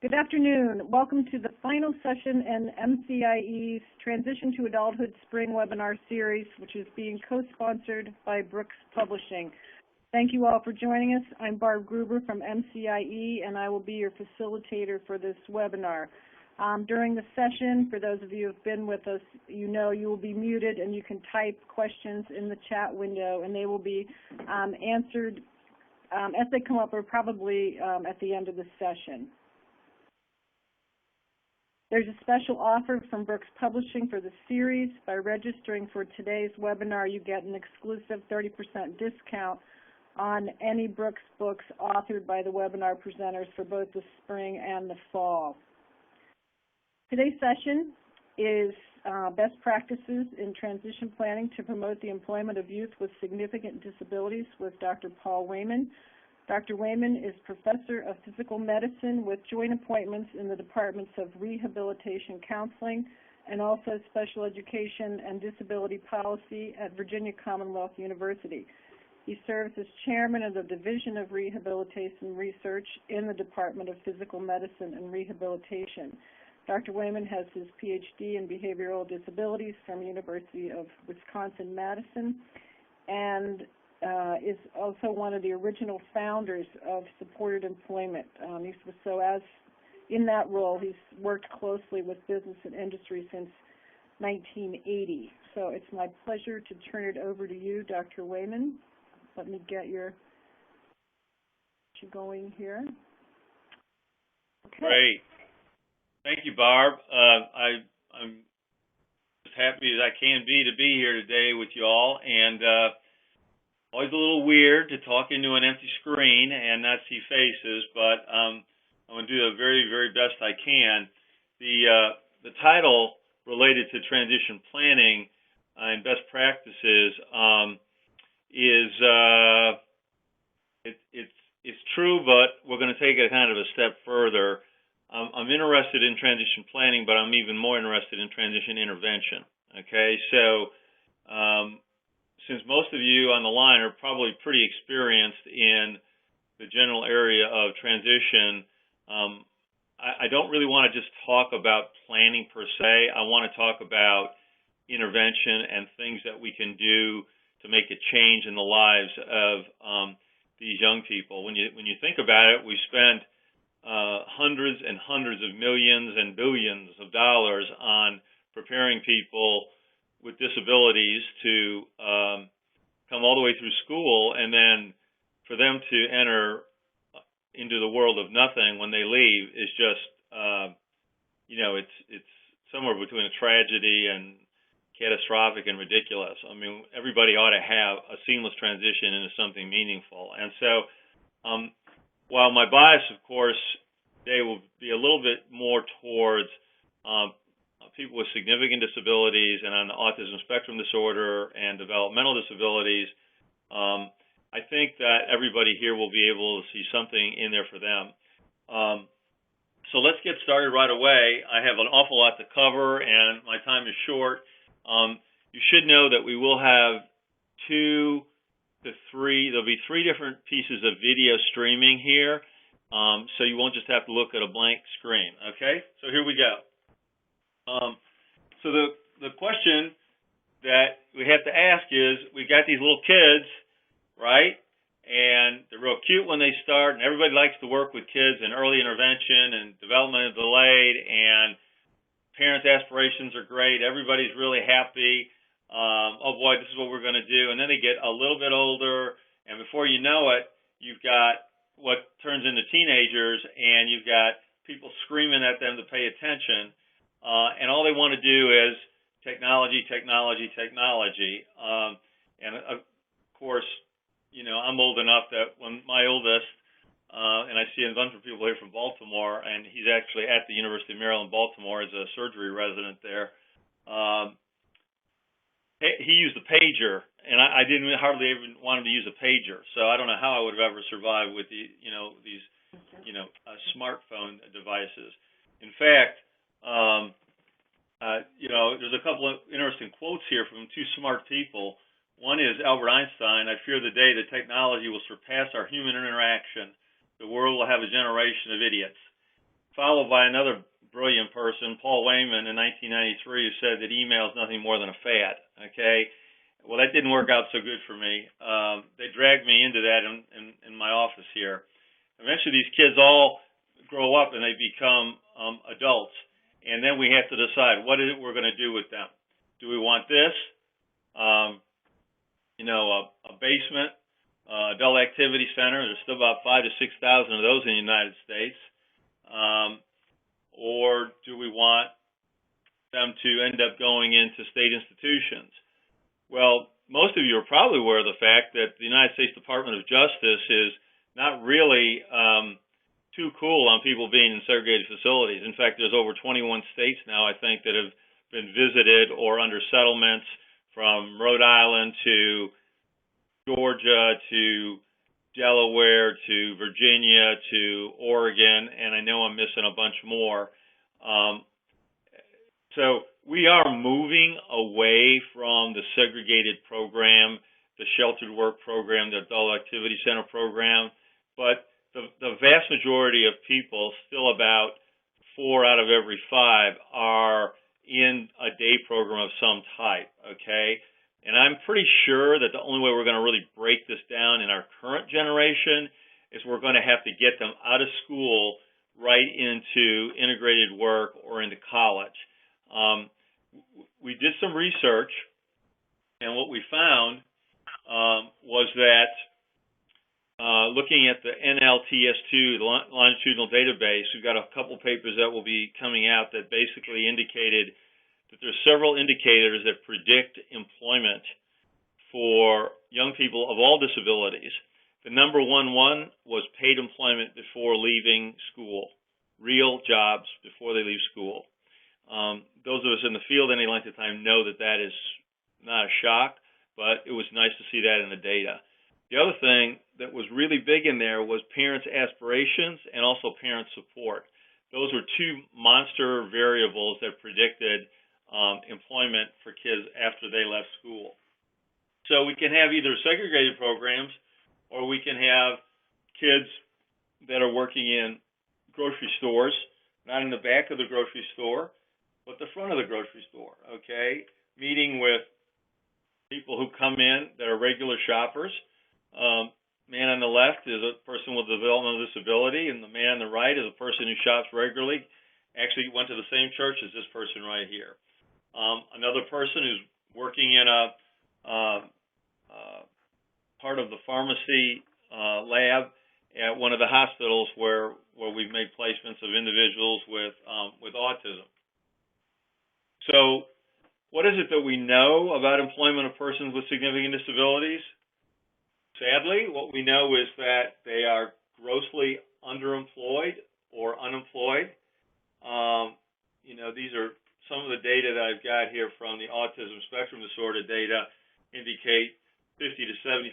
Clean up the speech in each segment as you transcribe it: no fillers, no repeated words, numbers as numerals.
Good afternoon. Welcome to the final session in MCIE's Transition to Adulthood Spring Webinar Series, which is being co-sponsored by Brooks Publishing. Thank you all for joining us. I'm Barb Gruber from MCIE, and I will be your facilitator for this webinar. During the session, for those of you who have been with us, you know you will be muted and you can type questions in the chat window, and they will be answered as they come up, or probably at the end of the session. There's a special offer from Brooks Publishing for the series. By registering for today's webinar, you get an exclusive 30% discount on any Brooks books authored by the webinar presenters for both the spring and the fall. Today's session is best practices in transition planning to promote the employment of youth with significant disabilities with Dr. Paul Wehman. Dr. Wehman is Professor of Physical Medicine with joint appointments in the Departments of Rehabilitation Counseling and also Special Education and Disability Policy at Virginia Commonwealth University. He serves as Chairman of the Division of Rehabilitation Research in the Department of Physical Medicine and Rehabilitation. Dr. Wehman has his PhD in Behavioral Disabilities from University of Wisconsin-Madison and is also one of the original founders of Supported Employment. In that role, he's worked closely with business and industry since 1980. So it's my pleasure to turn it over to you, Dr. Wehman. Let me get you going here. Okay. Great. Thank you, Barb. I'm as happy as I can be to be here today with you all, and always a little weird to talk into an empty screen and not see faces, but I'm going to do the very, very best I can. The title related to transition planning and best practices it's true, but we're going to take it kind of a step further. I'm interested in transition planning, but I'm even more interested in transition intervention. Okay, so since most of you on the line are probably pretty experienced in the general area of transition, I don't really want to just talk about planning per se. I want to talk about intervention and things that we can do to make a change in the lives of these young people. When you think about it, we spend hundreds and hundreds of millions and billions of dollars on preparing people with disabilities to come all the way through school, and then for them to enter into the world of nothing when they leave is just, it's somewhere between a tragedy and catastrophic and ridiculous. I mean, everybody ought to have a seamless transition into something meaningful. And so while my bias, of course, today will be a little bit more towards people with significant disabilities and on the autism spectrum disorder and developmental disabilities, I think that everybody here will be able to see something in there for them. So let's get started right away. I have an awful lot to cover, and my time is short. You should know that we will have there'll be three different pieces of video streaming here, so you won't just have to look at a blank screen, okay? So here we go. So the question that we have to ask is, we've got these little kids, right? And they're real cute when they start, and everybody likes to work with kids in early intervention and development delayed, and parents' aspirations are great. Everybody's really happy. Oh boy, this is what we're going to do. And then they get a little bit older, and before you know it, you've got what turns into teenagers, and you've got people screaming at them to pay attention. And all they want to do is technology, technology, technology. And of course, I'm old enough that when my oldest, and I see a bunch of people here from Baltimore, and he's actually at the University of Maryland, Baltimore, as a surgery resident there. He used a pager, and I didn't hardly even want him to use a pager. So I don't know how I would have ever survived with these smartphone devices. In fact, there's a couple of interesting quotes here from two smart people. One is Albert Einstein: "I fear the day that technology will surpass our human interaction. The world will have a generation of idiots." followed by another brilliant person, Paul Wehman, in 1993, who said that email is nothing more than a fad. Okay, well, that didn't work out so good for me. They dragged me into that in my office here. Eventually, these kids all grow up and they become adults, and then we have to decide what is it we're going to do with them. Do we want this? A basement, adult activity center. There's still about 5,000 to 6,000 of those in the United States. Or do we want them to end up going into state institutions? Well, most of you are probably aware of the fact that the United States Department of Justice is not really too cool on people being in segregated facilities. In fact, there's over 21 states now, I think, that have been visited or under settlements, from Rhode Island to Georgia to Delaware to Virginia to Oregon, and I know I'm missing a bunch more. So we are moving away from the segregated program, the sheltered work program, the adult activity center program, but the vast majority of people, still about 4 out of every 5, are in a day program of some type, okay? And I'm pretty sure that the only way we're going to really break this down in our current generation is we're going to have to get them out of school right into integrated work or into college. We did some research, and what we found was that looking at the NLTS2, the longitudinal database, we've got a couple papers that will be coming out that basically indicated that there's several indicators that predict employment for young people of all disabilities. The number one was paid employment before leaving school, real jobs before they leave school. Those of us in the field any length of time know that that is not a shock, but it was nice to see that in the data. The other thing that was really big in there was parents' aspirations and also parent support. Those were 2 monster variables that predicted employment for kids after they left school. So we can have either segregated programs, or we can have kids that are working in grocery stores, not in the back of the grocery store, but the front of the grocery store, okay? Meeting with people who come in that are regular shoppers. Man on the left is a person with a developmental disability, and the man on the right is a person who shops regularly, actually went to the same church as this person right here. Another person who's working in a part of the pharmacy lab at one of the hospitals where we've made placements of individuals with autism. So what is it that we know about employment of persons with significant disabilities? Sadly, what we know is that they are grossly underemployed or unemployed. These are some of the data that I've got here from the autism spectrum disorder data indicate 50 to 75%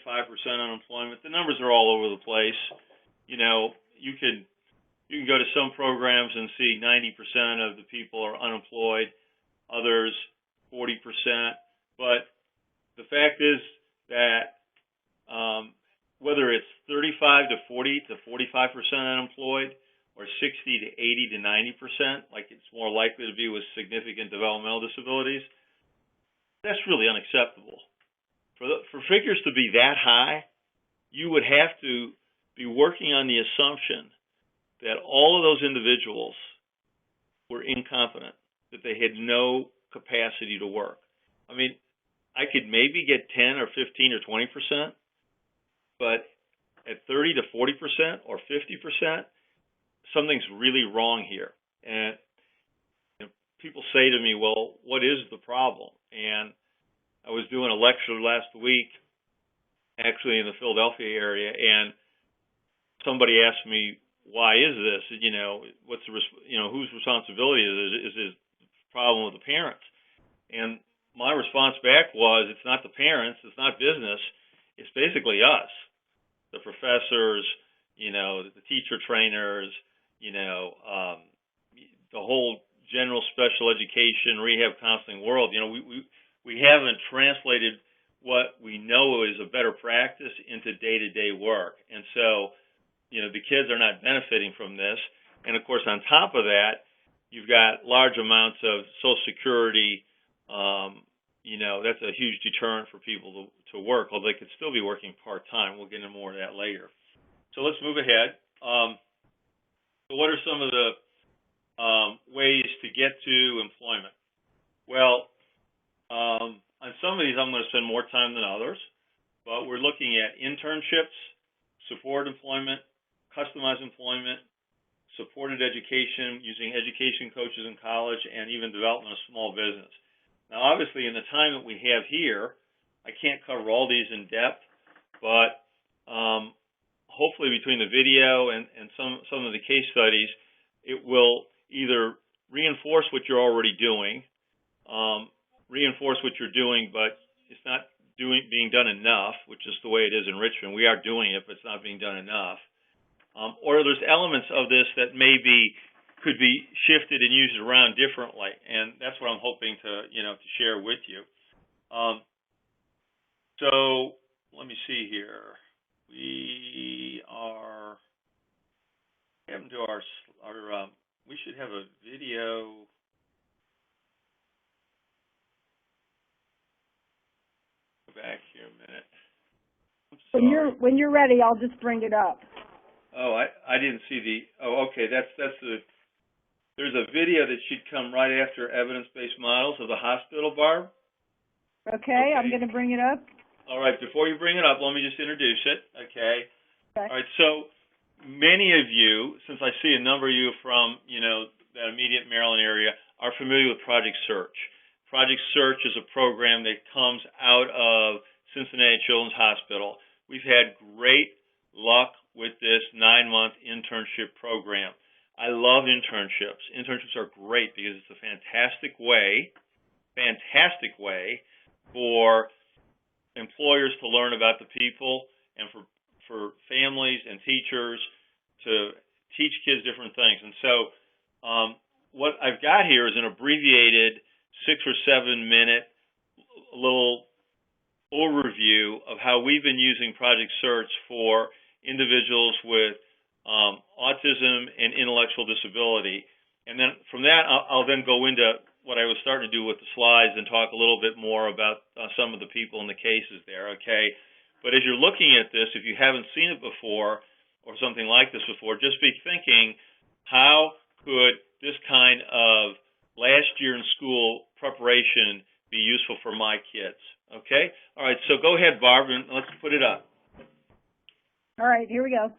unemployment. The numbers are all over the place. You can go to some programs and see 90% of the people are unemployed, others 40%. But the fact is that whether it's 35 to 40 to 45% unemployed, or 60 to 80 to 90%, like it's more likely to be with significant developmental disabilities, that's really unacceptable. For figures to be that high, you would have to be working on the assumption that all of those individuals were incompetent, that they had no capacity to work. I mean, I could maybe get 10 or 15 or 20%, but at 30 to 40% or 50%, something's really wrong here. And people say to me, well, what is the problem? And I was doing a lecture last week, actually in the Philadelphia area, and somebody asked me, why is this? What's whose responsibility is this problem with the parents? And my response back was, it's not the parents, it's not business, it's basically us, the professors, the teacher trainers, the whole general special education, rehab counseling world. We haven't translated what we know is a better practice into day-to-day work. And so, the kids are not benefiting from this. And of course, on top of that, you've got large amounts of Social Security. That's a huge deterrent for people to work, although they could still be working part-time. We'll get into more of that later. So let's move ahead. So what are some of the ways to get to employment? Well, on some of these, I'm going to spend more time than others, but we're looking at internships, support employment, customized employment, supported education, using education coaches in college, and even development of small business. Now, obviously, in the time that we have here, I can't cover all these in depth, but hopefully between the video and some of the case studies, it will either reinforce what you're already doing, but it's not being done enough, which is the way it is in Richmond. We are doing it, but it's not being done enough. Or there's elements of this that could be shifted and used around differently, and that's what I'm hoping to share with you. So let me see here. We should have a video. Go back here a minute. When you're ready, I'll just bring it up. Oh, I didn't see okay, that's there's a video that should come right after evidence-based models of the hospital, Barb. Okay, I'm going to bring it up. All right, before you bring it up, let me just introduce it, okay? Okay. All right, so many of you, since I see a number of you from, that immediate Maryland area, are familiar with Project Search. Project Search is a program that comes out of Cincinnati Children's Hospital. We've had great luck with this 9-month internship program. I love internships. Internships are great because it's a fantastic way for employers to learn about the people and for families and teachers to teach kids different things. And so what I've got here is an abbreviated 6 or 7 minute little overview of how we've been using Project Search for individuals with autism and intellectual disability. And then from that, I'll then go into what I was starting to do with the slides and talk a little bit more about some of the people and the cases there, okay? But as you're looking at this, if you haven't seen it before or something like this before, just be thinking, how could this kind of last year in school preparation be useful for my kids, okay? All right, so go ahead, Barb, and let's put it up. All right, here we go.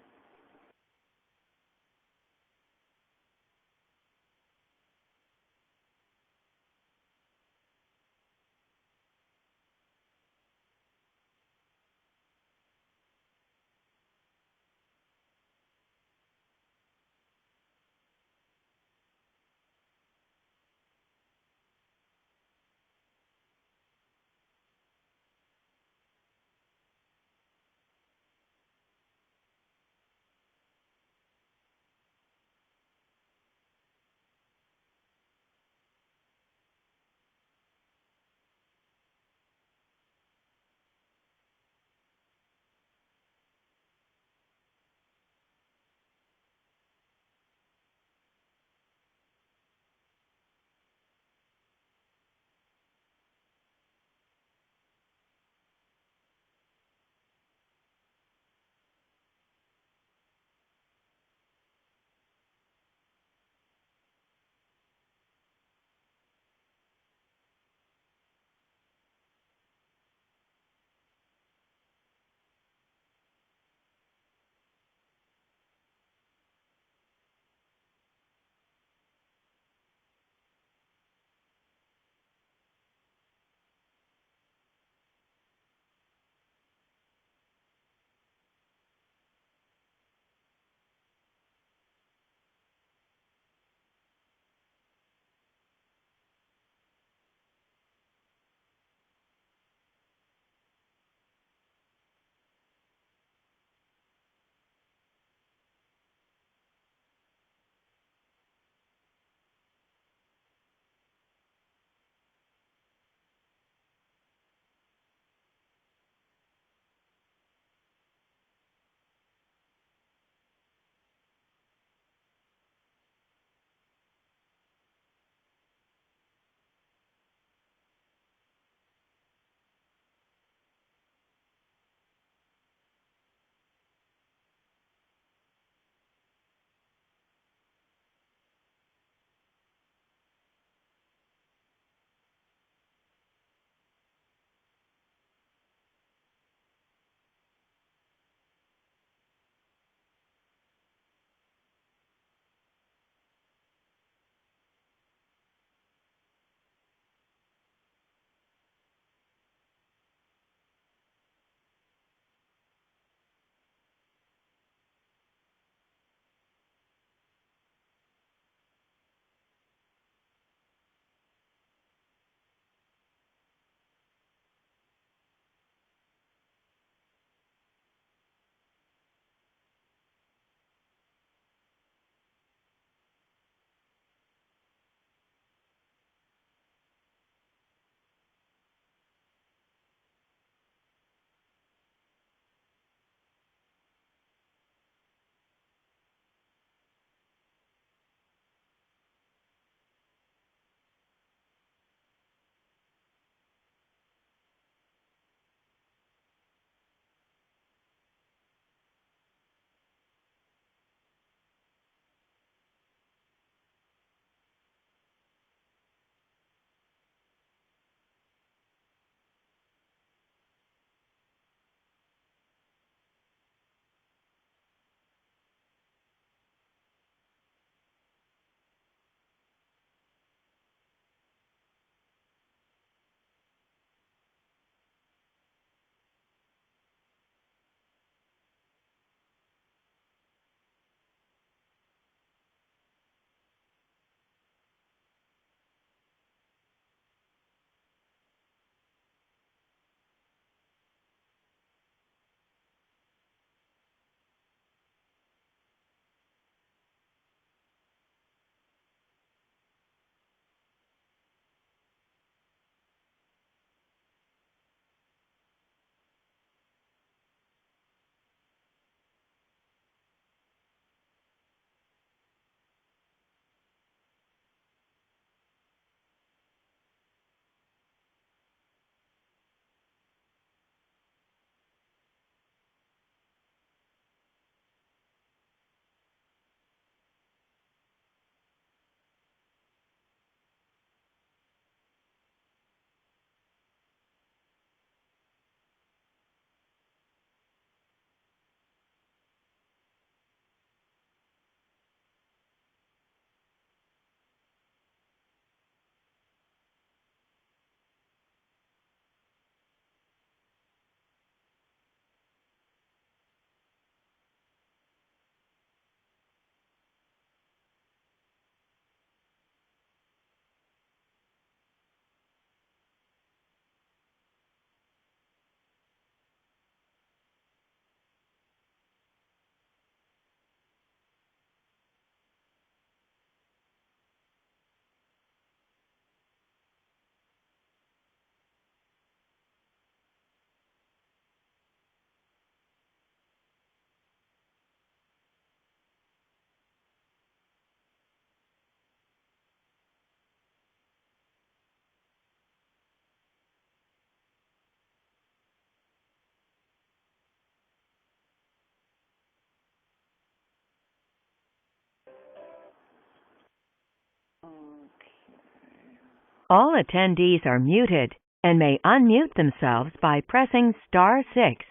All attendees are muted and may unmute themselves by pressing star 6.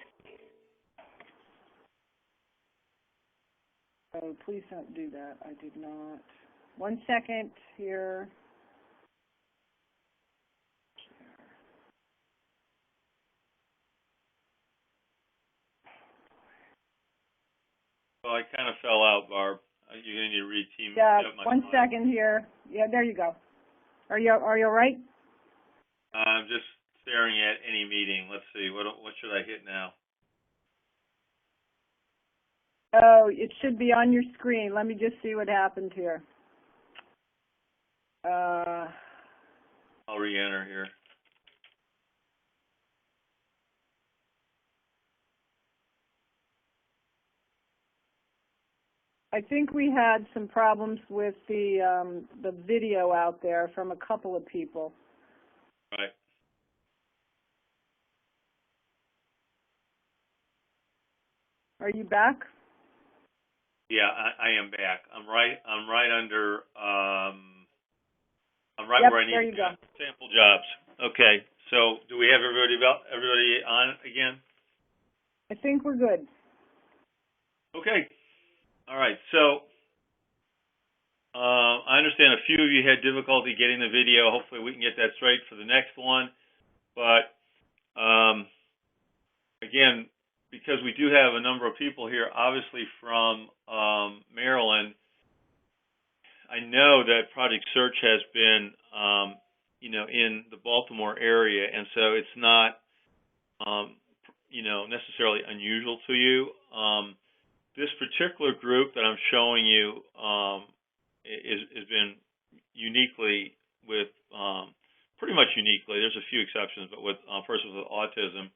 Oh, please don't do that. I did not. 1 second here. Well, I kind of fell out, Barb. You're going to need to re-team. Yeah, 1 second here. Yeah, there you go. Are you all right? I'm just staring at any meeting. Let's see. What should I hit now? Oh, it should be on your screen. Let me just see what happened here. I'll re-enter here. I think we had some problems with the video out there from a couple of people. Right. Are you back? Yeah, I am back. I'm right under. I'm right Yep, where I need there to you be. go. Sample jobs. Okay. So, do we have everybody on again? I think we're good. Okay. All right. So, I understand a few of you had difficulty getting the video. Hopefully, we can get that straight for the next one. But again, because we do have a number of people here, obviously from Maryland, I know that Project Search has been, in the Baltimore area, and so it's not, necessarily unusual to you. This particular group that I'm showing you has been uniquely with, pretty much uniquely. There's a few exceptions, but with persons with autism.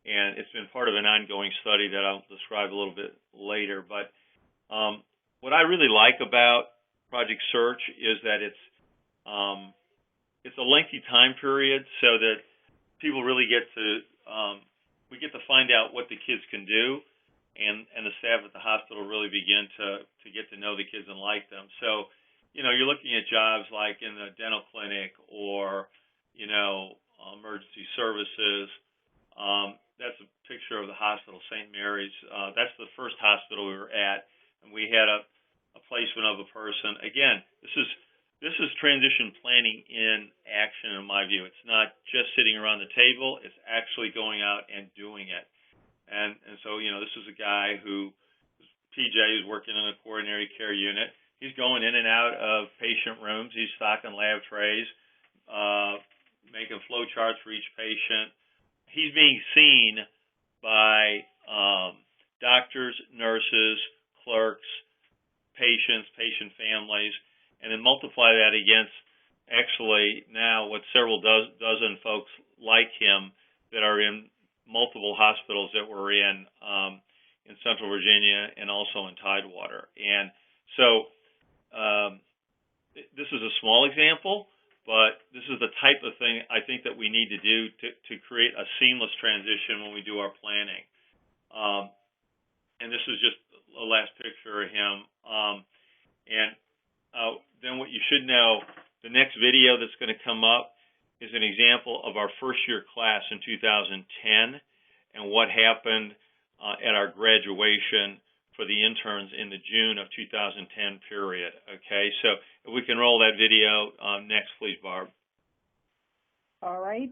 And it's been part of an ongoing study that I'll describe a little bit later. But what I really like about Project Search is that it's a lengthy time period, so that people really get to we get to find out what the kids can do, and the staff at the hospital really begin to get to know the kids and like them. So, you're looking at jobs like in the dental clinic or emergency services. That's a picture of the hospital, St. Mary's. That's the first hospital we were at, and we had a placement of a person. Again, this is transition planning in action, in my view. It's not just sitting around the table. It's actually going out and doing it. And so, this is a guy who, PJ, who's working in a coronary care unit. He's going in and out of patient rooms. He's stocking lab trays, making flow charts for each patient. He's being seen by doctors, nurses, clerks, patients, patient families, and then multiply that against actually now what several dozen folks like him that are in multiple hospitals that we're in Central Virginia and also in Tidewater. And so this is a small example, but this is the type of thing I think that we need to do to create a seamless transition when we do our planning. And this is just a last picture of him. Then what you should know, the next video that's going to come up is an example of our first year class in 2010 and what happened at our graduation for the interns in the June of 2010 period. Okay, so if we can roll that video next, please, Barb. All right.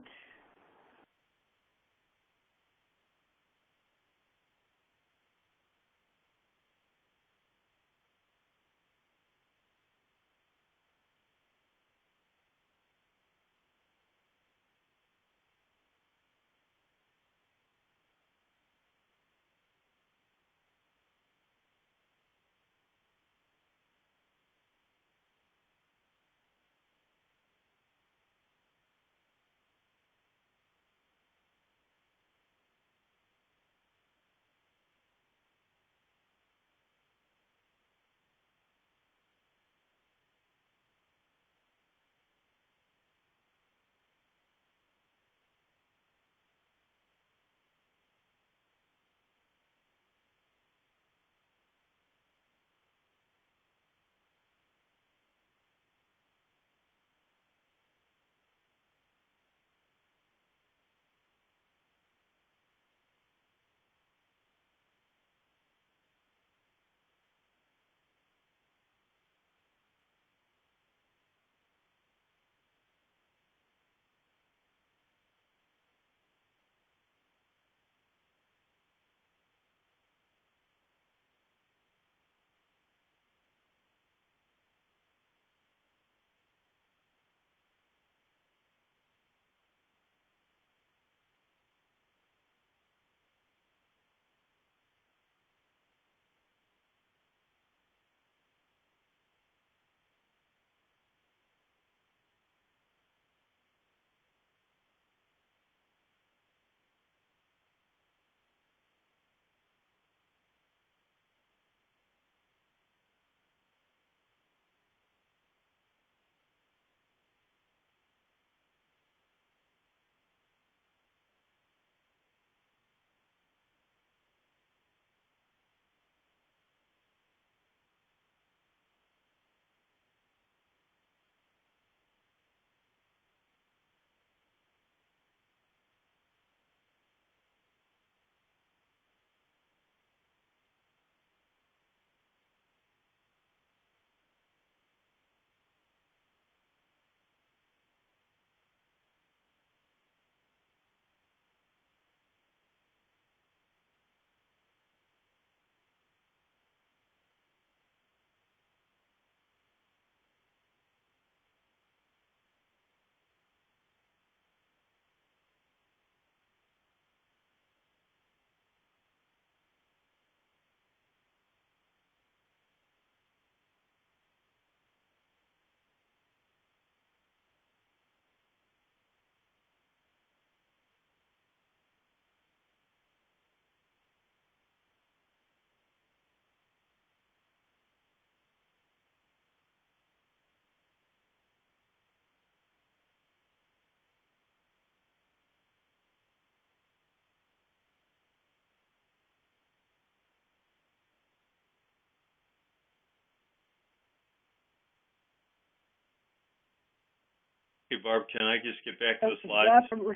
Hey, Barb, can I just get back to the Oh, slides? yep, we're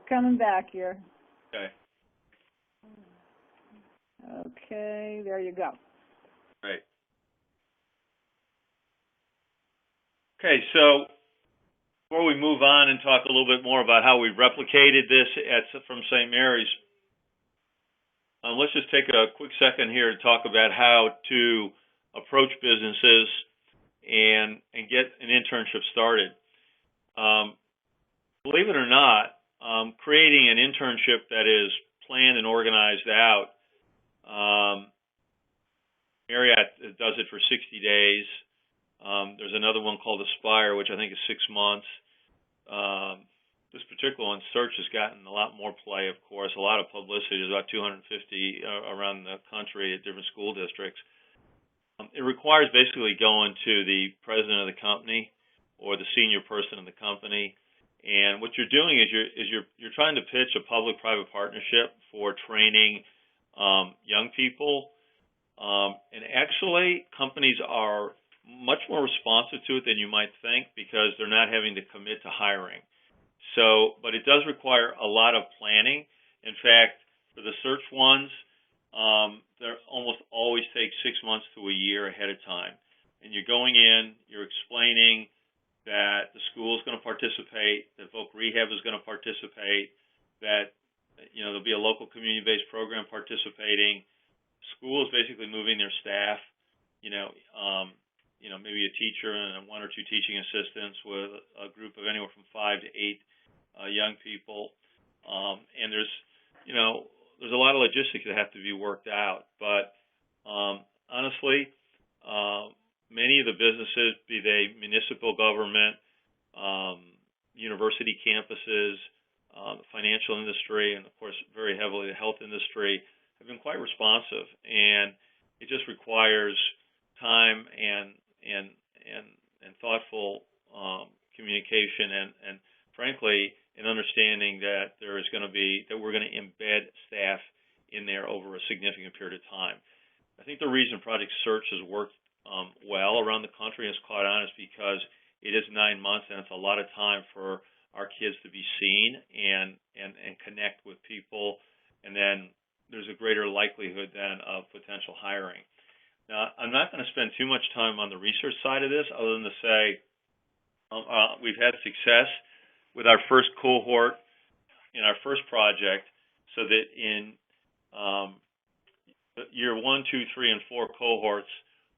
coming back here. Okay. Okay, there you go. Great. Okay, so before we move on and talk a little bit more about how we replicated this from St. Mary's, let's just take a quick second here to talk about how to approach businesses and get an internship started. Believe it or not, creating an internship that is planned and organized out, Marriott does it for 60 days. There's another one called Aspire, which I think is 6 months. This particular one, Search, has gotten a lot more play, of course, a lot of publicity. There's about 250 around the country at different school districts. It requires basically going to the president of the company or the senior person in the company, and what you're doing is you're trying to pitch a public-private partnership for training young people. And actually, companies are much more responsive to it than you might think because they're not having to commit to hiring. So, but it does require a lot of planning. In fact, for the search ones, they almost always take 6 months to a year ahead of time. And you're going in, you're explaining that the school is going to participate, that Voc Rehab is going to participate, that there'll be a local community-based program participating. School is basically moving their staff, maybe a teacher and 1 or 2 teaching assistants with a group of anywhere from 5 to 8 young people. And there's a lot of logistics that have to be worked out. But honestly, many of the businesses, be they municipal government, university campuses, the financial industry, and of course very heavily the health industry, have been quite responsive. And it just requires time and thoughtful communication and frankly an understanding that we're going to embed staff in there over a significant period of time. I think the reason Project Search has worked well around the country and has caught on is because it is 9 months and it's a lot of time for our kids to be seen and connect with people, and then there's a greater likelihood then of potential hiring. Now, I'm not going to spend too much time on the research side of this other than to say we've had success with our first cohort in our first project, so that in year 1, 2, 3, and 4 cohorts,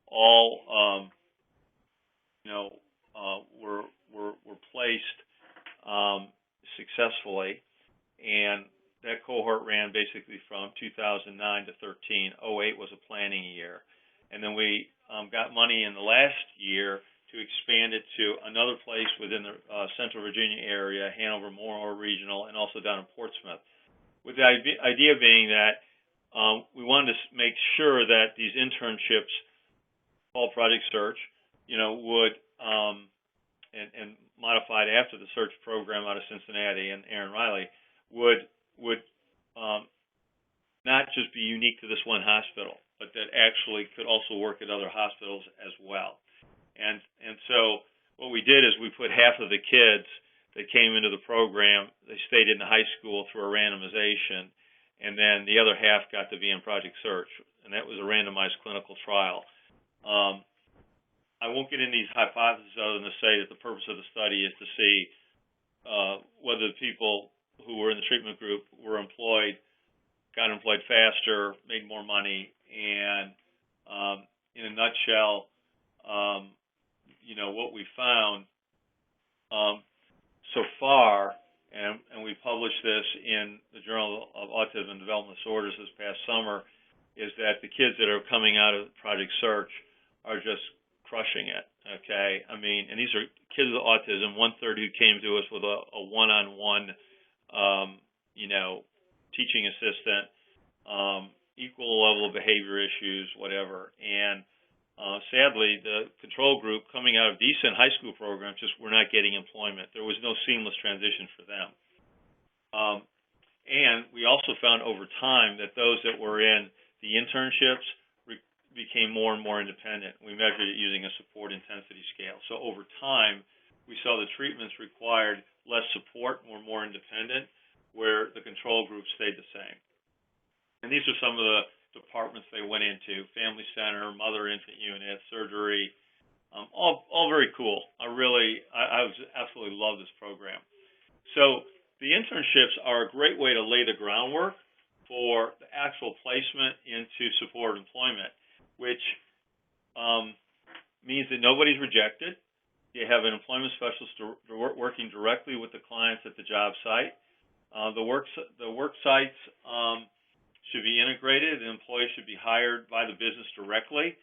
all were placed successfully, and that cohort ran basically from 2009 to 13. 08 was a planning year, and then we got money in the last year to expand it to another place within the Central Virginia area, Hanover Moore Regional, and also down in Portsmouth, with the idea being that we wanted to make sure that these internships, called Project Search, would and modified after the Search program out of Cincinnati and Aaron Riley would not just be unique to this one hospital, but that actually could also work at other hospitals as well. And so what we did is we put half of the kids that came into the program, they stayed in the high school through a randomization, and then the other half got to be in Project Search, and that was a randomized clinical trial. I won't get into these hypotheses other than to say that the purpose of the study is to see whether the people who were in the treatment group were got employed faster, made more money, and in a nutshell, what we found so far, and we published this in the Journal of Autism and Developmental Disorders this past summer, is that the kids that are coming out of Project Search are just crushing it, okay? I mean, and these are kids with autism, 1/3 who came to us with a one-on-one, teaching assistant, equal level of behavior issues, whatever. And sadly, the control group coming out of decent high school programs just were not getting employment. There was no seamless transition for them. And we also found over time that those that were in the internships became more and more independent. We measured it using a support intensity scale. So over time, we saw the treatments required less support, were more independent, where the control group stayed the same. And these are some of the departments they went into: family center, mother infant unit, surgery, all very cool. I was absolutely love this program. So the internships are a great way to lay the groundwork for the actual placement into supported employment, which means that nobody's rejected. You have an employment specialist working directly with the clients at the job site. The work sites should be integrated, and employees should be hired by the business directly.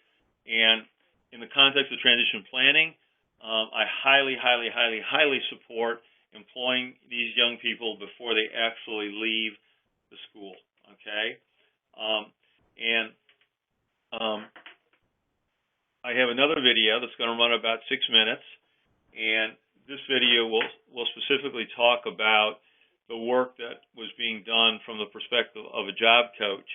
And in the context of transition planning, I highly, highly, highly, highly support employing these young people before they actually leave the school. Okay, I have another video that's going to run about 6 minutes, and this video will specifically talk about the work that was being done from the perspective of a job coach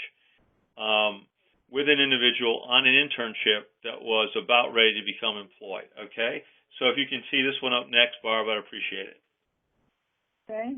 with an individual on an internship that was about ready to become employed. Okay, so if you can see this one up next, Barb, I'd appreciate it. Okay.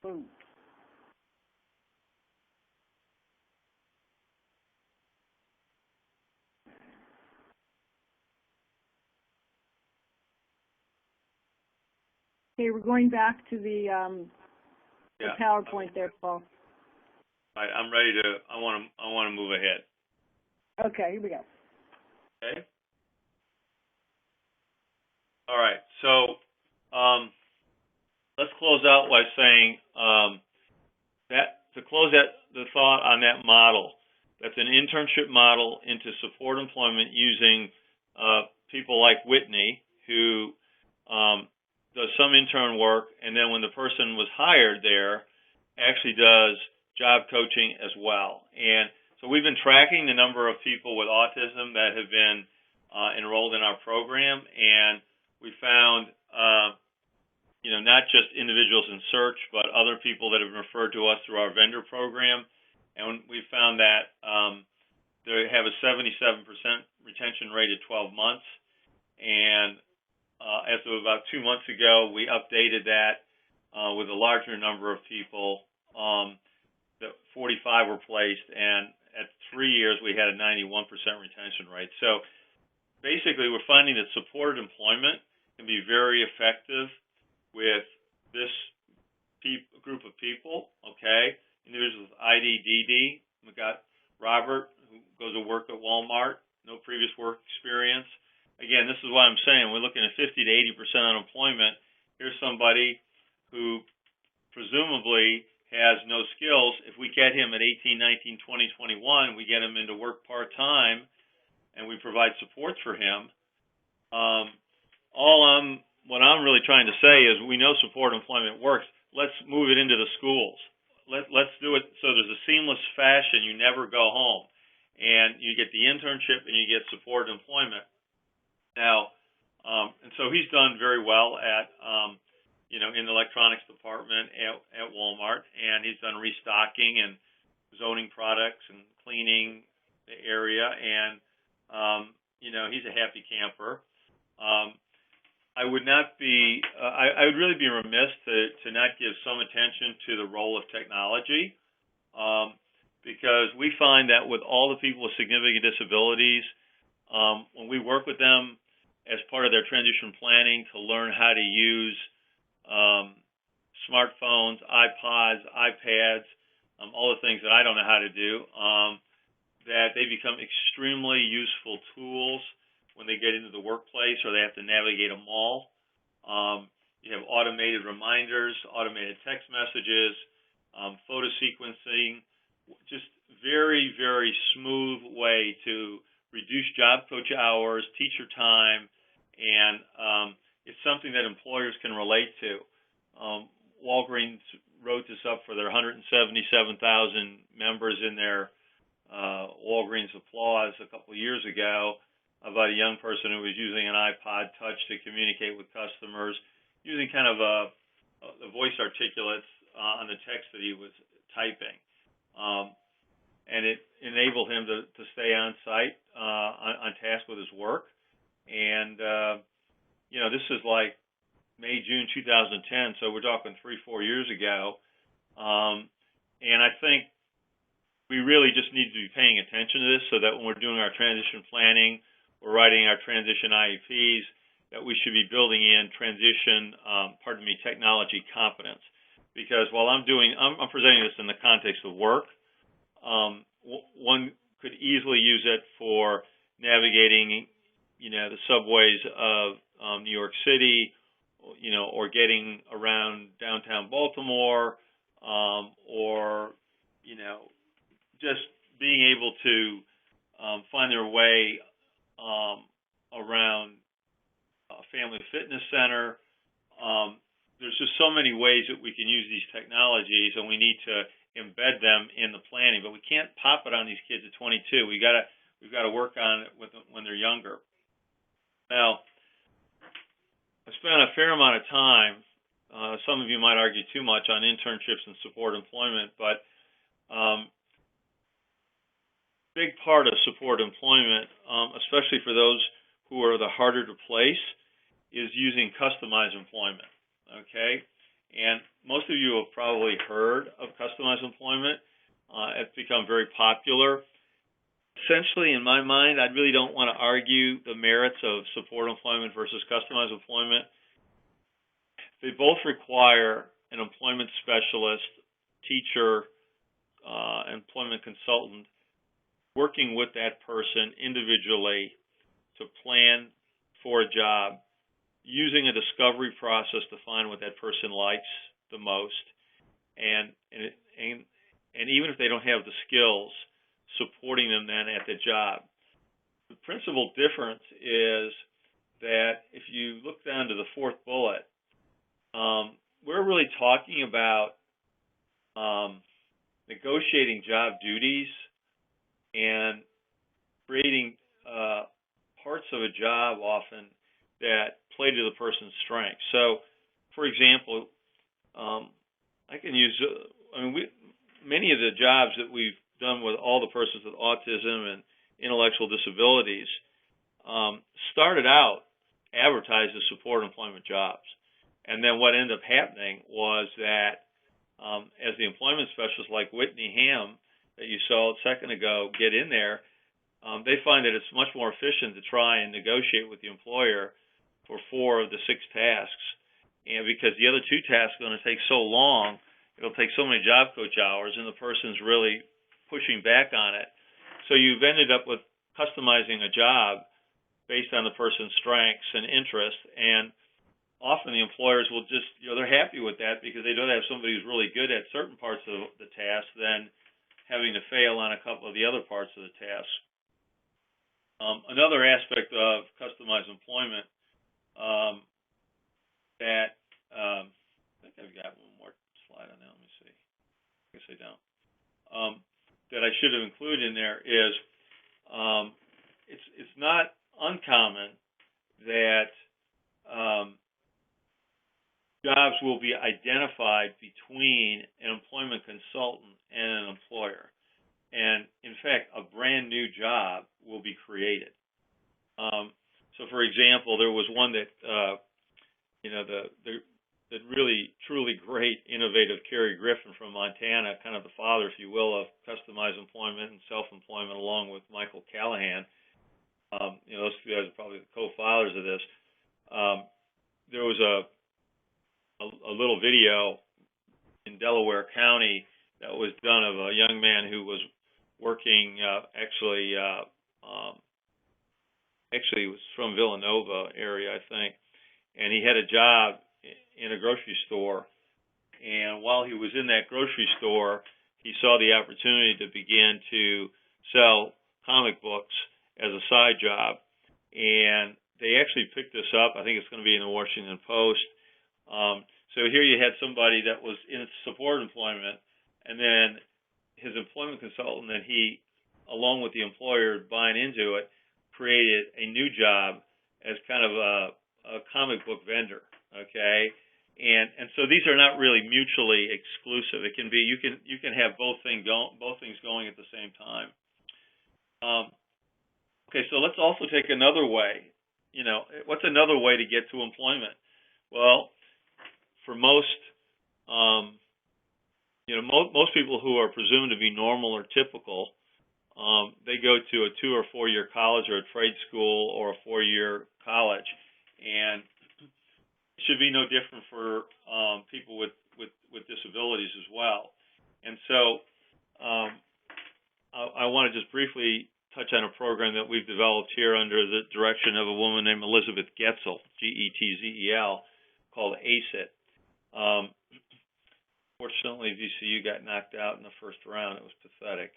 vote. Okay, we're going back to the PowerPoint there, Paul. All right, I'm ready to. I want to move ahead. Okay, here we go. Okay. All right. So let's close out by saying that to close out the thought on that model, that's an internship model into support employment using people like Whitney, who does some intern work, and then when the person was hired there, actually does job coaching as well. And so we've been tracking the number of people with autism that have been enrolled in our program, and we found not just individuals in search, but other people that have been referred to us through our vendor program. And we found that they have a 77% retention rate at 12 months. And as of about 2 months ago, we updated that with a larger number of people. That 45 were placed, and at 3 years, we had a 91% retention rate. So basically, we're finding that supported employment can be very effective with this group of people, okay? Individuals with IDDD. We've got Robert, who goes to work at Walmart, no previous work experience. Again, this is what I'm saying. We're looking at 50 to 80% unemployment. Here's somebody who presumably has no skills. If we get him at 18, 19, 20, 21, we get him into work part-time, and we provide support for him. What I'm really trying to say is we know support employment works. Let's move it into the schools. Let's do it so there's a seamless fashion. You never go home, and you get the internship and you get support employment. Now, and so he's done very well at in the electronics department at Walmart, and he's done restocking and zoning products and cleaning the area, and he's a happy camper. I would really be remiss to not give some attention to the role of technology, because we find that with all the people with significant disabilities, when we work with them as part of their transition planning to learn how to use smartphones, iPods, iPads, all the things that I don't know how to do, that they become extremely useful tools when they get into the workplace or they have to navigate a mall. You have automated reminders, automated text messages, photo sequencing, just very, very smooth way to reduce job coach hours, teacher time, and it's something that employers can relate to. Walgreens wrote this up for their 177,000 members in their Walgreens Applause a couple of years ago, about a young person who was using an iPod Touch to communicate with customers, using kind of the voice articulates on the text that he was typing. And it enabled him to stay on site, on task with his work. And, this is like May, June 2010, so we're talking 3-4 years ago. And I think we really just need to be paying attention to this so that when we're doing our transition planning, we're writing our transition IEPs, that we should be building in transition, technology competence. Because while I'm presenting this in the context of work, one could easily use it for navigating, the subways of New York City, or getting around downtown Baltimore, or, just being able to find their way around a family fitness center. There's just so many ways that we can use these technologies, and we need to embed them in the planning. But we can't pop it on these kids at 22. We've got to work on it with them when they're younger. Now, I spent a fair amount of time. Some of you might argue too much on internships and support employment, but big part of support employment, especially for those who are the harder to place, is using customized employment, okay? And most of you have probably heard of customized employment. It's become very popular. Essentially, in my mind, I really don't want to argue the merits of support employment versus customized employment. They both require an employment specialist, teacher, employment consultant working with that person individually to plan for a job, using a discovery process to find what that person likes the most, and even if they don't have the skills, supporting them then at the job. The principal difference is that if you look down to the fourth bullet, we're really talking about negotiating job duties and creating parts of a job often that play to the person's strengths. So, for example, I can use, many of the jobs that we've done with all the persons with autism and intellectual disabilities started out advertised as support employment jobs. And then what ended up happening was that as the employment specialists like Whitney Ham that you saw a second ago get in there, they find that it's much more efficient to try and negotiate with the employer for 4 of the 6 tasks. And because the other 2 tasks are going to take so long, it'll take so many job coach hours, and the person's really pushing back on it. So you've ended up with customizing a job based on the person's strengths and interests, and often the employers will just, they're happy with that because they don't have somebody who's really good at certain parts of the task than having to fail on a couple of the other parts of the task. Another aspect of customized employment that I think I've got one more slide on that. Let me see. I guess I don't. That I should have included in there is it's not uncommon that jobs will be identified between an employment consultant and an employer. And in fact, a brand new job will be created. So for example, there was one that, the really, truly great, innovative Kerry Griffin from Montana, kind of the father, if you will, of customized employment and self-employment, along with Michael Callahan. Those 2 guys are probably the co-fathers of this. There was a little video in Delaware County that was done of a young man who was working, actually he was from Villanova area, I think, and he had a job in a grocery store. And while he was in that grocery store, he saw the opportunity to begin to sell comic books as a side job. And they actually picked this up. I think it's going to be in the Washington Post. So here you had somebody that was in support employment, and then his employment consultant and he, along with the employer buying into it, created a new job as kind of a comic book vendor. Okay, and so these are not really mutually exclusive. It can be you can have both things going at the same time. Okay, so let's also take another way. What's another way to get to employment? Well, for most most people who are presumed to be normal or typical, they go to a 2 or 4 year college or a trade school or a 4-year college, and it should be no different for people with disabilities as well. And so I want to just briefly touch on a program that we've developed here under the direction of a woman named Elizabeth Getzel, Getzel, called ACEIT. Fortunately, VCU got knocked out in the first round. It was pathetic,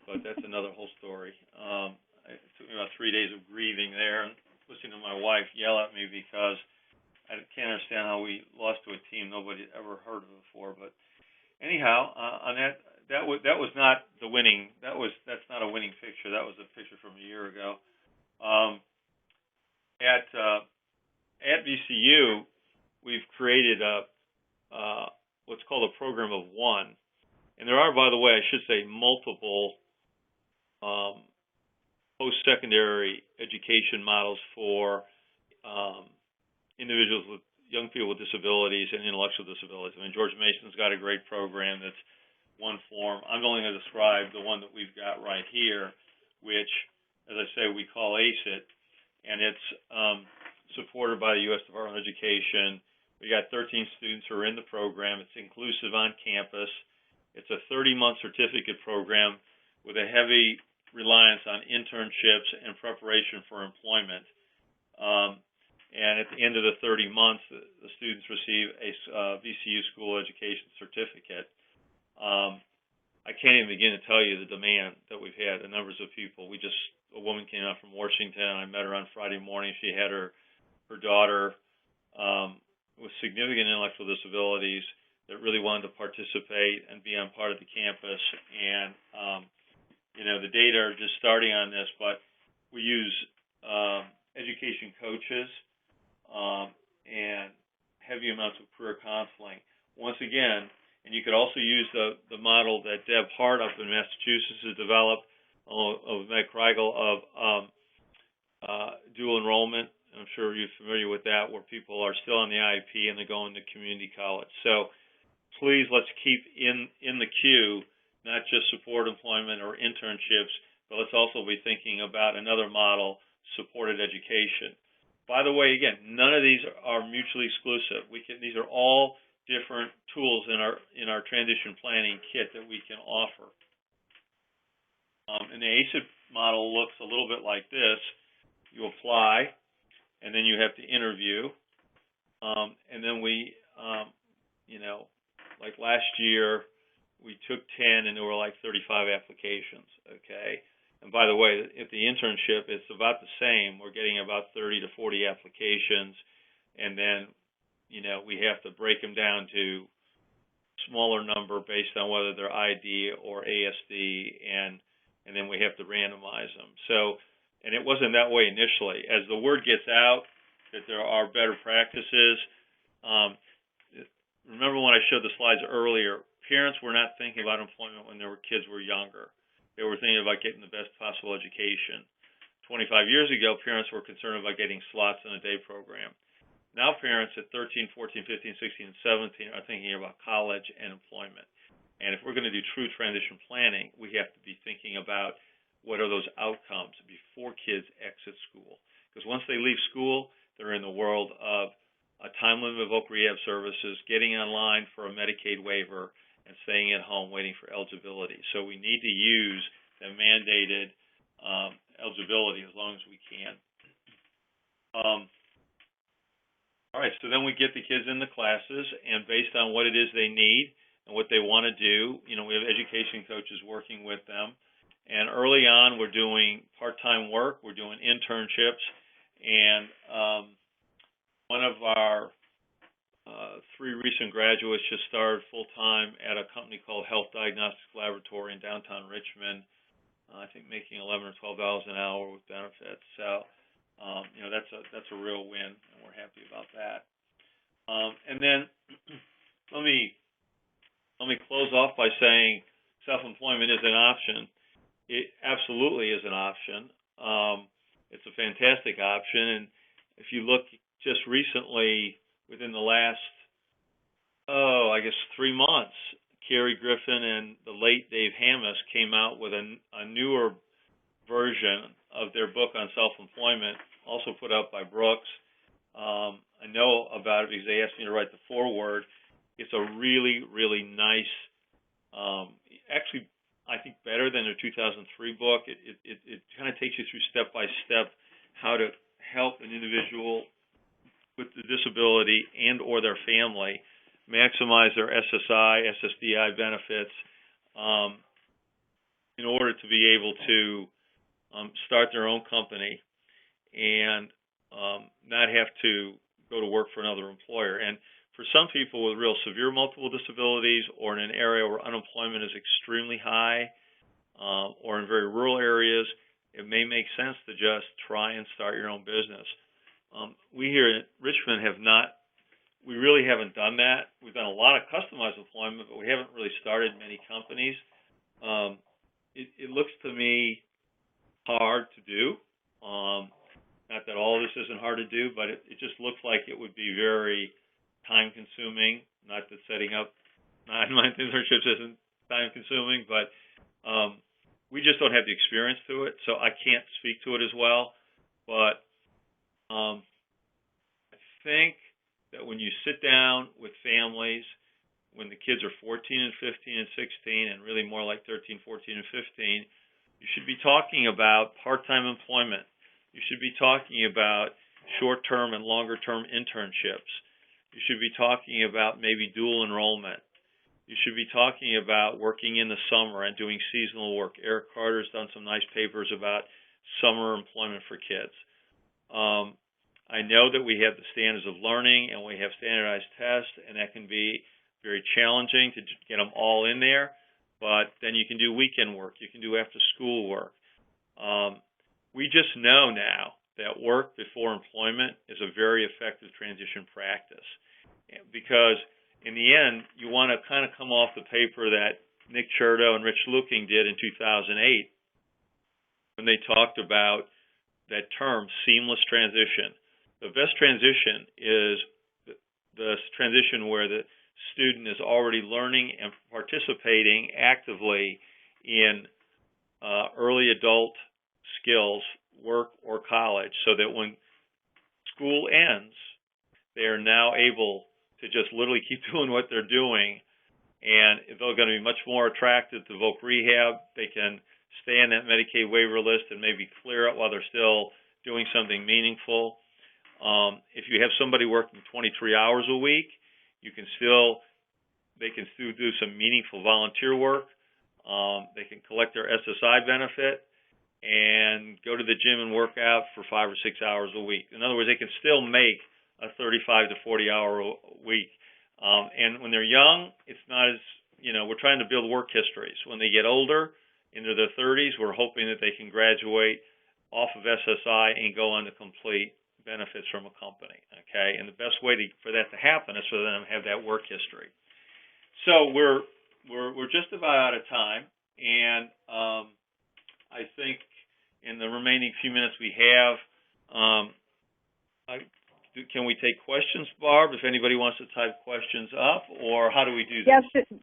but that's another whole story. It took me about 3 days of grieving there and listening to my wife yell at me because I can't understand how we lost to a team nobody had ever heard of before. But anyhow, on that was not the winning. That's not a winning picture. That was a picture from a year ago. At VCU, we've created what's called a program of one, and there are, by the way, I should say, multiple post-secondary education models for individuals with young people with disabilities and intellectual disabilities. I mean, George Mason's got a great program that's one form. I'm only going to describe the one that we've got right here, which, as I say, we call ACEIT, and it's supported by the U.S. Department of Education. We got 13 students who are in the program. It's inclusive on campus. It's a 30-month certificate program with a heavy reliance on internships and preparation for employment. And at the end of the 30 months, the students receive a VCU school education certificate. I can't even begin to tell you the demand that we've had, the numbers of people. A woman came out from Washington. I met her on Friday morning. She had her daughter with significant intellectual disabilities that really wanted to participate and be on part of the campus. And, the data are just starting on this, but we use education coaches and heavy amounts of career counseling. Once again, and you could also use the model that Deb Hart up in Massachusetts has developed, of Meg Kreigel, of dual enrollment. I'm sure you're familiar with that, where people are still on the IEP and they're going to community college. So please, let's keep in the queue not just support employment or internships, but let's also be thinking about another model, supported education. By the way, again, none of these are mutually exclusive. These are all different tools in our transition planning kit that we can offer. And the ACEIT model looks a little bit like this. You apply, and then you have to interview. And then we, like last year, we took 10, and there were like 35 applications, okay? And by the way, if the internship, it's about the same. We're getting about 30 to 40 applications, and then, we have to break them down to smaller number based on whether they're ID or ASD, and then we have to randomize them. So, and it wasn't that way initially. As the word gets out that there are better practices, remember when I showed the slides earlier, parents were not thinking about employment when their kids were younger. They were thinking about getting the best possible education. 25 years ago, parents were concerned about getting slots in a day program. Now parents at 13, 14, 15, 16, and 17 are thinking about college and employment. And if we're going to do true transition planning, we have to be thinking about what are those outcomes before kids exit school. Because once they leave school, they're in the world of a time limit of voc rehab services, getting online for a Medicaid waiver, and staying at home waiting for eligibility. So we need to use the mandated eligibility as long as we can. All right, so then we get the kids in the classes, and based on what it is they need and what they want to do, we have education coaches working with them. And early on, we're doing part-time work, we're doing internships, and one of our 3 recent graduates just started full-time at a company called Health Diagnostics Laboratory in downtown Richmond, I think making $11 or $12 an hour with benefits. So, that's a real win, and we're happy about that. And then let me close off by saying self-employment is an option. It absolutely is an option. It's a fantastic option, and if you look just recently, within the last, 3 months, Carrie Griffin and the late Dave Hammis came out with a newer version of their book on self-employment, also put out by Brooks. I know about it because they asked me to write the foreword. It's a really, really nice, actually, I think better than their 2003 book. It kind of takes you through step by step how to help an individual with the disability and or their family maximize their SSI, SSDI benefits in order to be able to start their own company and not have to go to work for another employer. And for some people with real severe multiple disabilities or in an area where unemployment is extremely high or in very rural areas, it may make sense to just try and start your own business. We here at Richmond we really haven't done that. We've done a lot of customized employment, but we haven't really started many companies. It looks to me hard to do. Not that all of this isn't hard to do, but it just looks like it would be very time-consuming. Not that setting up 9-month internships isn't time-consuming, but we just don't have the experience to it, so I can't speak to it as well. But I think that when you sit down with families, when the kids are 14 and 15 and 16, and really more like 13, 14, and 15, you should be talking about part-time employment. You should be talking about short-term and longer-term internships. You should be talking about maybe dual enrollment. You should be talking about working in the summer and doing seasonal work. Eric Carter's done some nice papers about summer employment for kids. I know that we have the standards of learning and we have standardized tests, and that can be very challenging to get them all in there, but then you can do weekend work. You can do after-school work. We just know now that work before employment is a very effective transition practice, because in the end, you want to kind of come off the paper that Nick Cherto and Rich Looking did in 2008 when they talked about that term, seamless transition. The best transition is the transition where the student is already learning and participating actively in early adult skills, work, or college, so that when school ends, they are now able to just literally keep doing what they're doing, and they're going to be much more attracted to voc rehab. They can stay on that Medicaid waiver list and maybe clear it while they're still doing something meaningful. If you have somebody working 23 hours a week, they can still do some meaningful volunteer work. They can collect their SSI benefit and go to the gym and work out for 5 or 6 hours a week. In other words, they can still make a 35 to 40 hour a week. And when they're young, it's not as, we're trying to build work histories. When they get older, into their 30s, we're hoping that they can graduate off of SSI and go on to complete benefits from a company, okay? And the best way for that to happen is for them to have that work history. So we're just about out of time, and I think in the remaining few minutes we have, can we take questions, Barb, if anybody wants to type questions up, or how do we do this? Yes,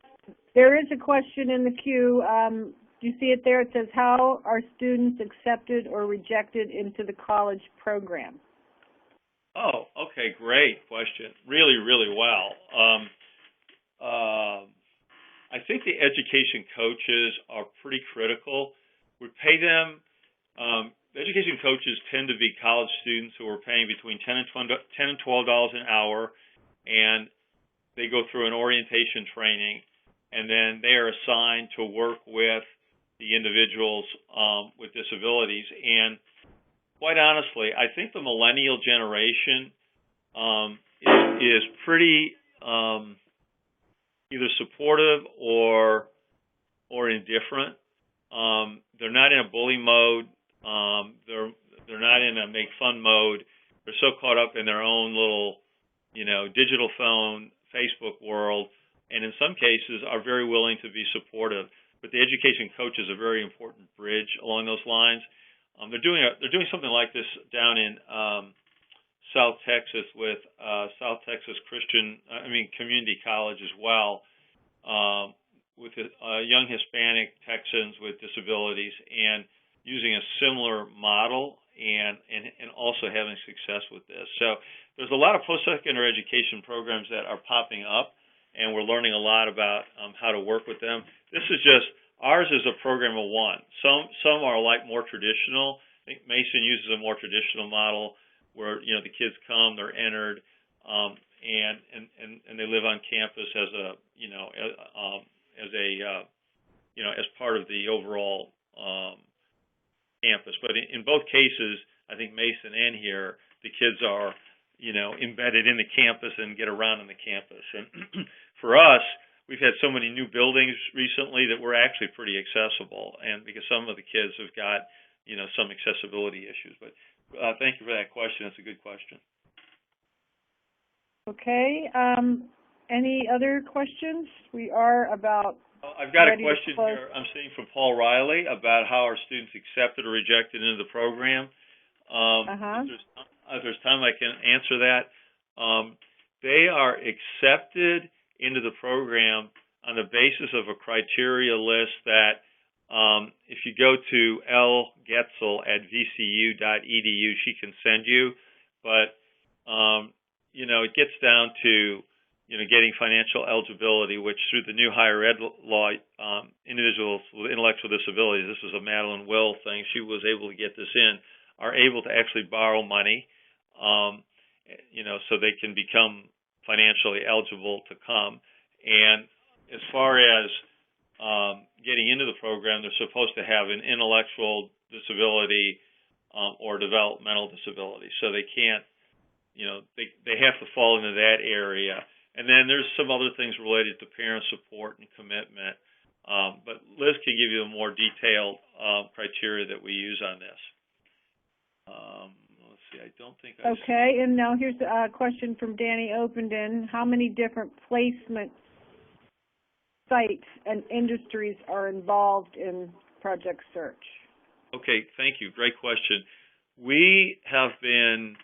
there is a question in the queue. Do you see it there? It says, how are students accepted or rejected into the college program? Oh, okay, great question. Really, really well. I think the education coaches are pretty critical. We pay them, the education coaches tend to be college students who are paying between $10 and $12 an hour, and they go through an orientation training, and then they are assigned to work with the individuals with disabilities. And quite honestly, I think the millennial generation is pretty either supportive or indifferent. They're not in a bully mode. They're not in a make fun mode. They're so caught up in their own little, digital phone, Facebook world, and in some cases are very willing to be supportive. But the education coach is a very important bridge along those lines. They're doing something like this down in South Texas with South Texas Community College as well, with young Hispanic Texans with disabilities, and using a similar model and also having success with this. So there's a lot of post-secondary education programs that are popping up, and we're learning a lot about how to work with them. Ours is a program of one. Some are like more traditional. I think Mason uses a more traditional model where, the kids come, they're entered, and they live on campus as as part of the overall campus. But in both cases, I think Mason and here, the kids are, embedded in the campus and get around on the campus. And for us, we've had so many new buildings recently that we're actually pretty accessible, and because some of the kids have got, some accessibility issues. But thank you for that question. It's a good question. Okay. Any other questions? We are about I've got a question here I'm seeing from Paul Riley about how are students accepted or rejected into the program. If there's time, I can answer that. They are accepted into the program on the basis of a criteria list that if you go to lgetzel@vcu.edu, she can send you. But, it gets down to, getting financial eligibility, which through the new higher ed law, individuals with intellectual disabilities, this was a Madeline Will thing, she was able to get this in, are able to actually borrow money, so they can become financially eligible to come. And as far as getting into the program, they're supposed to have an intellectual disability or developmental disability. So they can't, they have to fall into that area. And then there's some other things related to parent support and commitment. But Liz can give you a more detailed criteria that we use on this. Let's see, I don't think I... Okay, and now here's a question from Danny Openden. How many different placement sites and industries are involved in Project Search? Okay, thank you. Great question. We have been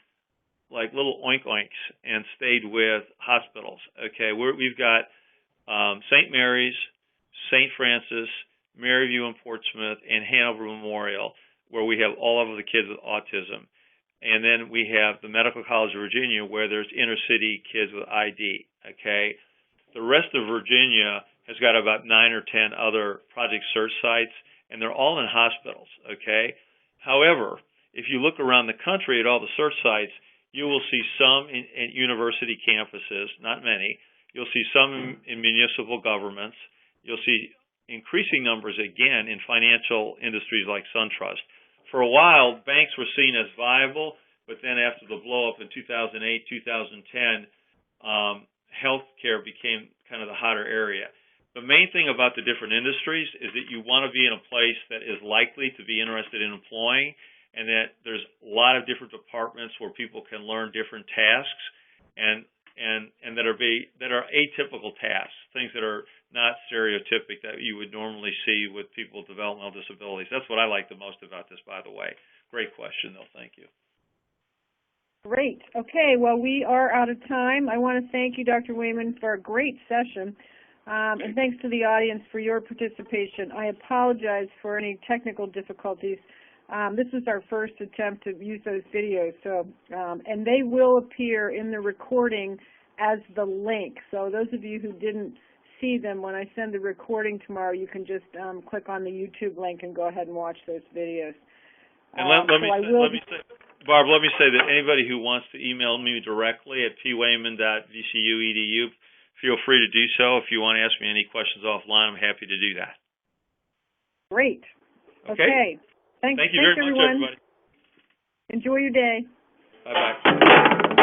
like little oink-oinks and stayed with hospitals. Okay, we've got St. Mary's, St. Francis, Maryview in Portsmouth, and Hanover Memorial, where we have all of the kids with autism. And then we have the Medical College of Virginia, where there's inner-city kids with ID. Okay, the rest of Virginia has got about 9 or 10 other Project Search sites, and they're all in hospitals. Okay, however, if you look around the country at all the search sites, you will see some in university campuses, not many. You'll see some in municipal governments. You'll see increasing numbers, again, in financial industries like SunTrust. For a while, banks were seen as viable, but then after the blow-up in 2008, 2010, healthcare became kind of the hotter area. The main thing about the different industries is that you want to be in a place that is likely to be interested in employing, and that there's a lot of different departments where people can learn different tasks, and that are atypical tasks, things that are not stereotypic that you would normally see with people with developmental disabilities. That's what I like the most about this, by the way. Great question, though. Thank you. Great. Okay, well, we are out of time. I want to thank you, Dr. Wehman, for a great session, and thanks to the audience for your participation. I apologize for any technical difficulties. This is our first attempt to use those videos, so and they will appear in the recording as the link. So those of you who didn't see them, when I send the recording tomorrow, you can just click on the YouTube link and go ahead and watch those videos. And Barb, let me say that anybody who wants to email me directly at pwehman.vcu.edu, feel free to do so. If you want to ask me any questions offline, I'm happy to do that. Great. Okay. Thank you very much, everybody. Enjoy your day. Bye-bye.